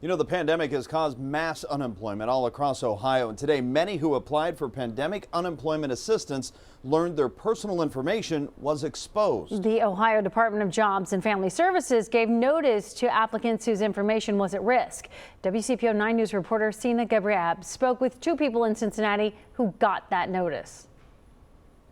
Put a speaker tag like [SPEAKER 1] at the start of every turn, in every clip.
[SPEAKER 1] You know, the pandemic has caused mass unemployment all across Ohio, and today many who applied for pandemic unemployment assistance learned their personal information was exposed.
[SPEAKER 2] The Ohio Department of Jobs and Family Services gave notice to applicants whose information was at risk. WCPO 9 News reporter Sina Gabriab spoke with two people in Cincinnati who got that notice.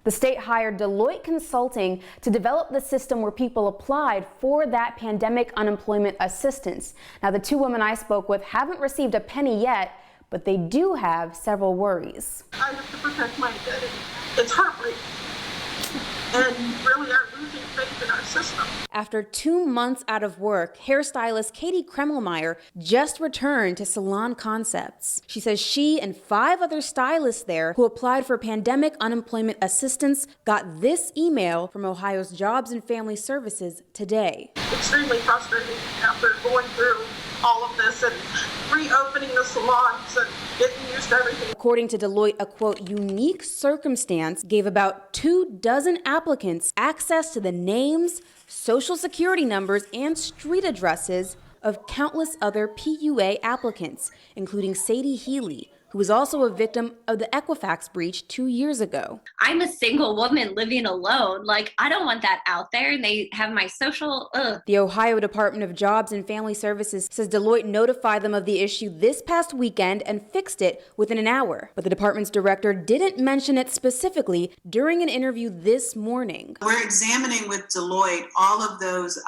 [SPEAKER 3] The state hired Deloitte Consulting to develop the system where people applied for that pandemic unemployment assistance. Now, the two women I spoke with haven't received a penny yet, but they do have several worries.
[SPEAKER 4] I have to protect my identity. It's heartbreaking. And really are losing faith in our system.
[SPEAKER 3] After 2 months out of work, hairstylist Katie Kremelmeyer just returned to Salon Concepts. She says she and 5 other stylists there who applied for pandemic unemployment assistance got this email from Ohio's Jobs and Family Services today.
[SPEAKER 4] Extremely frustrating after going through all of this and reopening the salons and getting used to everything.
[SPEAKER 3] According to Deloitte, a quote, unique circumstance gave about 24 applicants access to the names, social security numbers, and street addresses of countless other PUA applicants, including Sadie Healy, who was also a victim of the Equifax breach 2 years ago.
[SPEAKER 5] I'm a single woman living alone. Like, I don't want that out there. And they have my social,
[SPEAKER 3] The Ohio Department of Jobs and Family Services says Deloitte notified them of the issue this past weekend and fixed it within an hour. But the department's director didn't mention it specifically during an interview this morning.
[SPEAKER 6] We're examining with Deloitte all of those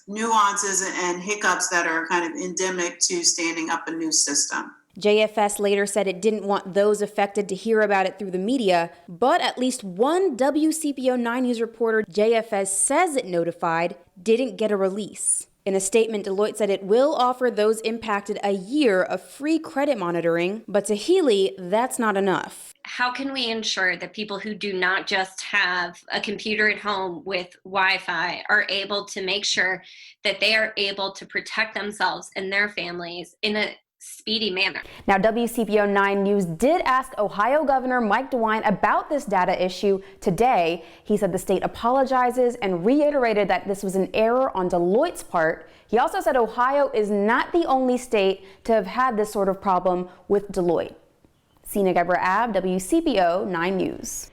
[SPEAKER 6] nuances and hiccups that are kind of endemic to standing up a new system.
[SPEAKER 3] JFS later said it didn't want those affected to hear about it through the media, but at least one WCPO 9 News reporter JFS says it notified didn't get a release. In a statement, Deloitte said it will offer those impacted a year of free credit monitoring, but to Healy, that's not enough.
[SPEAKER 5] how can we ensure that people who do not just have a computer at home with Wi-Fi are able to make sure that they are able to protect themselves and their families in a speedy manner?
[SPEAKER 3] Now, WCPO 9 News did ask Ohio Governor Mike DeWine about this data issue today. He said the state apologizes and reiterated that this was an error on Deloitte's part. He also said Ohio is not the only state to have had this sort of problem with Deloitte. Sina Gabriab, WCPO 9 News.